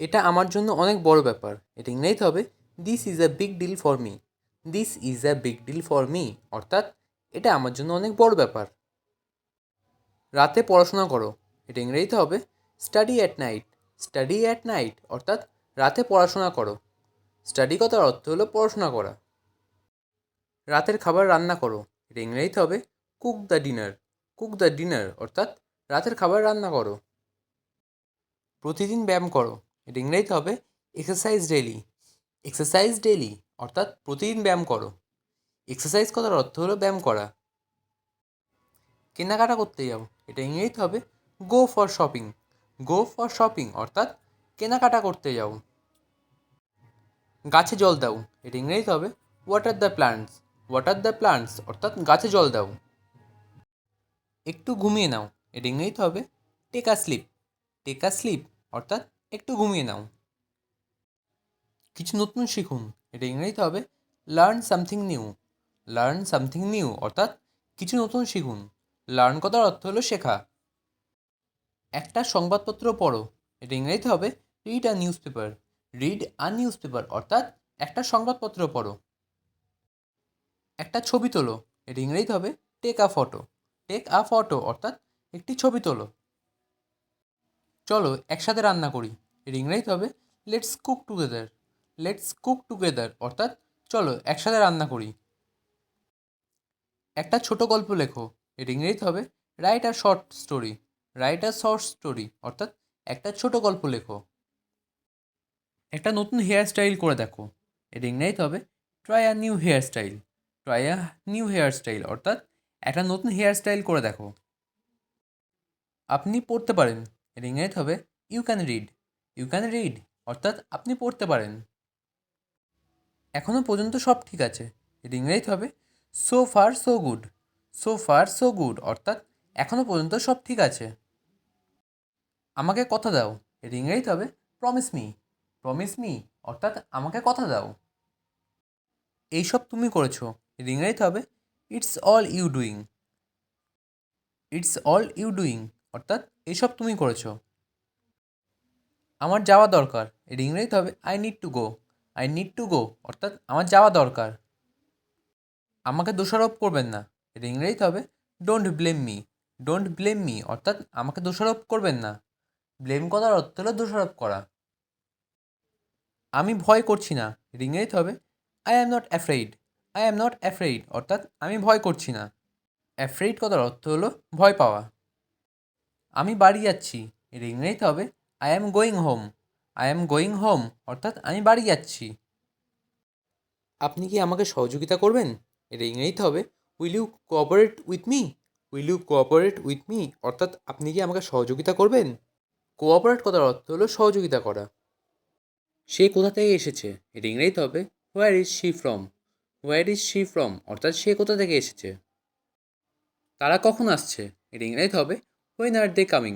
এটা আমার জন্য অনেক বড় ব্যাপার। এটা ইংরেজিতে হবে this is a big deal for me. This is a big deal for me অর্থাৎ এটা আমার জন্য অনেক বড় ব্যাপার। রাতে পড়াশোনা করো। এটা ইংরেজিতে হবে study at night. Study at night অর্থাৎ রাতে পড়াশোনা করো। স্টাডি কথার অর্থ হলো পড়াশোনা করা। রাতের খাবার রান্না করো। এটা ইংরেজিতে হবে cook the dinner. Cook the dinner অর্থাৎ রাতের খাবার রান্না করো। প্রতিদিন ব্যায়াম করো। এটা ইংরেজিতে হবে এক্সারসাইজ ডেইলি। এক্সারসাইজ ডেইলি অর্থাৎ প্রতিদিন ব্যায়াম করো। এক্সারসাইজ কথার অর্থ হলো ব্যায়াম করা। কেনাকাটা করতে যাও। এটা ইংরেজিতে হবে go for shopping. Go for shopping অর্থাৎ কেনাকাটা করতে যাও। গাছে জল দাও। এটা ইংরেজিতে হবে water the plants. Water the plants অর্থাৎ গাছে জল দাও। একটু ঘুমিয়ে নাও। এটা ইংরেজিতে হবে take a sleep. Take a sleep অর্থাৎ একটু ঘুমিয়ে নাও। কিছু নতুন শিখুন। এটা ইংরেজিতে হবে learn something new. Learn something new অর্থাৎ কিছু নতুন শিখুন। লার্ন কথার অর্থ হলো শেখা। একটা সংবাদপত্র পড়ো। এটা ইংরেজিতে হবে read a news paper. Read a news paper অর্থাৎ একটা সংবাদপত্র পড়ো। একটা ছবি তোলো। এটা ইংরেজিতে হবে take a photo. Take a photo অর্থাৎ একটি ছবি তোলো। চলো একসাথে রান্না করি। এর ইংরেজিতে হবে let's cook together. Let's cook together অর্থাৎ চলো একসাথে রান্না করি। একটা ছোট গল্প লেখো। এর ইংরেজিতে হবে write a short story. Write a short story অর্থাৎ একটা ছোট গল্প লেখো। একটা নতুন হেয়ার স্টাইল করে দেখো। এর ইংরেজিতে হবে try a new hair style. Try a new hair style অর্থাৎ একটা নতুন হেয়ার স্টাইল করে দেখো। আপনি পড়তে পারেন। এর ইংরেজিতে হবে you can read. You can read অর্থাৎ আপনি পড়তে পারেন। এখনও পর্যন্ত সব ঠিক আছে। এর ইংরেজিতে হবে so far so good. So far so good অর্থাৎ এখনও পর্যন্ত সব ঠিক আছে। আমাকে কথা দাও। এর ইংরেজিতে হবে প্রমিস মি। প্রমিস মি অর্থাৎ আমাকে কথা দাও। এইসব তুমি করেছো। এর ইংরেজিতে হবে it's all you doing. It's all you doing অর্থাৎ এইসব তুমি করেছো। আমার যাওয়া দরকার। এর ইংরেজিতে হবে I need to go. I need to go অর্থাৎ আমার যাওয়া দরকার। আমাকে দোষারোপ করবেন না। এর ইংরেজিতে হবে don't blame me. Don't blame me অর্থাৎ আমাকে দোষারোপ করবেন না। ব্লেম করার অর্থ হলো দোষারোপ করা। আমি ভয় করছি না। এর ইংরেজিতে হবে I am not afraid. I am not afraid অর্থাৎ আমি ভয় করছি না। অ্যাফ্রেইড কথার অর্থ হলো ভয় পাওয়া। আমি বাড়ি যাচ্ছি। এর ইংরেজিতে হবে I am going home. I am going home অর্থাৎ আমি বাড়ি যাচ্ছি। আপনি কি আমাকে সহযোগিতা করবেন? এর ইংরেজিতে হবে will you cooperate with me. Will you cooperate with me অর্থাৎ আপনি কি আমাকে সহযোগিতা করবেন? কোঅপারেট কথার অর্থ হলো সহযোগিতা করা। সে কোথা থেকে এসেছে? এর ইংরেজিতে হবে where is she from. Where is she from অর্থাৎ সে কোথা থেকে এসেছে। তারা কখন আসছে? এর ইংরেজিতে হবে when are they coming.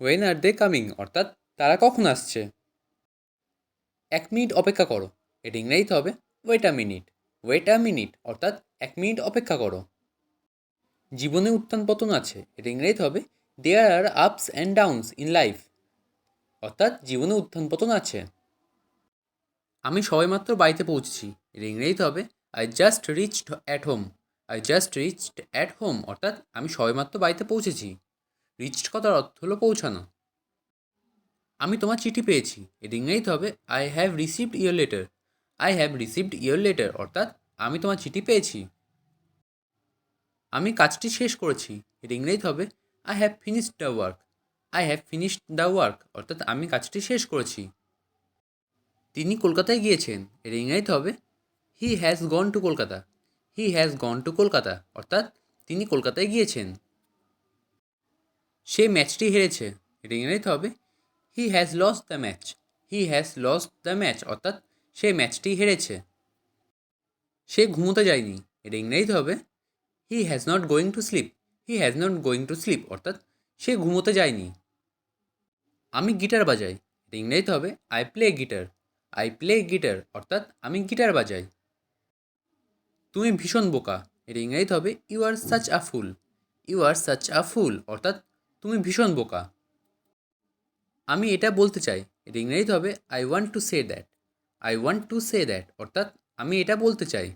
When are they coming অর্থাৎ তারা কখন আসছে। 1 মিনিট অপেক্ষা করো। এর ইংরেজিতে হবে wait a minute. Wait a minute অর্থাৎ 1 মিনিট অপেক্ষা করো। জীবনে উত্থান পতন আছে। এর ইংরেজিতে হবে দেয়ার আর ups and downs in life অর্থাৎ জীবনে উত্থান পতন আছে। আমি সবেমাত্র বাড়িতে পৌঁছেছি। এর ইংরেজিতে হবে I just reached at home. I just reached at home অর্থাৎ আমি সবেমাত্র বাড়িতে পৌঁছেছি। রিচড কথার অর্থ হলো পৌঁছানো। আমি তোমার চিঠি পেয়েছি। এর ইংরেজিতে হবে I have received your letter. I have received your letter অর্থাৎ আমি তোমার চিঠি পেয়েছি। আমি কাজটি শেষ করেছি। এর ইংরেজিতে হবে I have finished the work. I have finished the work অর্থাৎ আমি কাজটি শেষ করেছি। তিনি কলকাতায় গিয়েছেন। এর ইংরেজিতে হবে he has gone to Kolkata. He has gone to Kolkata অর্থাৎ তিনি কলকাতায় গিয়েছেন। সে ম্যাচটি হেরেছে। এর ইংরেজিতে হবে he has lost the match. He has lost the match অর্থাৎ সে ম্যাচটি হেরেছে। সে ঘুমোতে যায়নি। এর ইংরেজিতে হবে he has not going to sleep. He has not going to sleep অর্থাৎ সে ঘুমোতে যায়নি। আমি গিটার বাজাই। এর ইংরেজিতে হবে I play guitar. I play guitar অর্থাৎ আমি গিটার বাজাই। তুমি ভীষণ বোকা। এর ইংরেজিতে হবে you are such a fool. You are such a fool অর্থাৎ তুমি ভীষণ বোকা। আমি এটা বলতে চাই। এটা ইংরেজিতে হবে I want to say that. I want to say that অর্থাৎ আমি এটা বলতে চাই।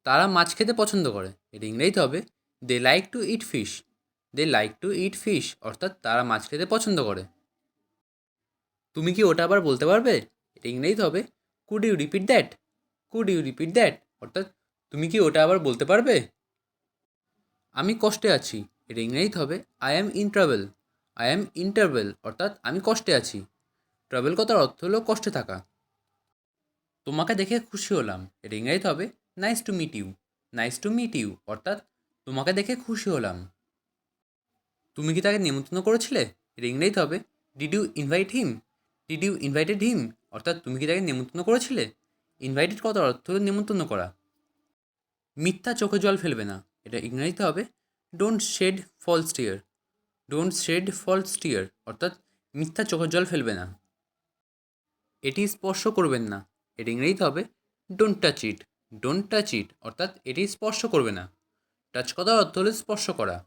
তারা মাছ খেতে পছন্দ করে। এটা ইংরেজিতে হবে they like to eat fish. They like to eat fish অর্থাৎ তারা মাছ খেতে পছন্দ করে। তুমি কি ওটা আবার বলতে পারবে? এটা ইংরেজিতে হবে could you repeat that. Could you repeat that অর্থাৎ তুমি কি ওটা আবার বলতে পারবে? আমি কষ্টে আছি। এটা ইংরেজিতে হবে I am in travel. I am in travel অর্থাৎ আমি কষ্টে আছি। ট্রাভেল কথার অর্থ হলো কষ্টে থাকা। তোমাকে দেখে খুশি হলাম। এটা ইংরেজিতে হবে nice to meet you. Nice to meet you অর্থাৎ তোমাকে দেখে খুশি হলাম। তুমি কি তাকে নিমন্ত্রণ করেছিলে? এটা ইংরেজিতে হবে did you invite him. Did you invited him অর্থাৎ তুমি কি তাকে নিমন্ত্রণ করেছিলে? ইনভাইটেড কথার অর্থ হলো নিমন্ত্রণ করা। মিথ্যা চোখে জল ফেলবে না। এটা ইংরেজিতে হবে don't shed false tear. Don't shed false tear অর্থাৎ মিথ্যা চোখের জল ফেলবে না। এটি স্পর্শ করবেন না। এটা ইংরেজিতে হবে don't touch it. Don't touch it অর্থাৎ এটি স্পর্শ করবে না। টাচ কথার অর্থ হলো স্পর্শ করা।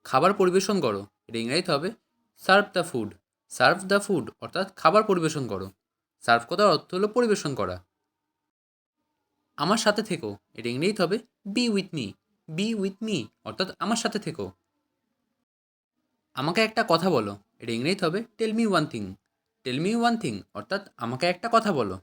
খাবার পরিবেশন করো। এটা ইংরেজিতে হবে serve the food. Serve the food অর্থাৎ খাবার পরিবেশন করো। সার্ভ কথার অর্থ হলো পরিবেশন করা। আমার সাথে থেকো। এটা ইংরেজিতে হবে B with me. B with me অর্থাৎ আমার সাথে থেকো। আমাকে একটা কথা বলো। এটা ইংরেজিতে হবে tell me one thing. Tell me one thing অর্থাৎ আমাকে একটা কথা বলো।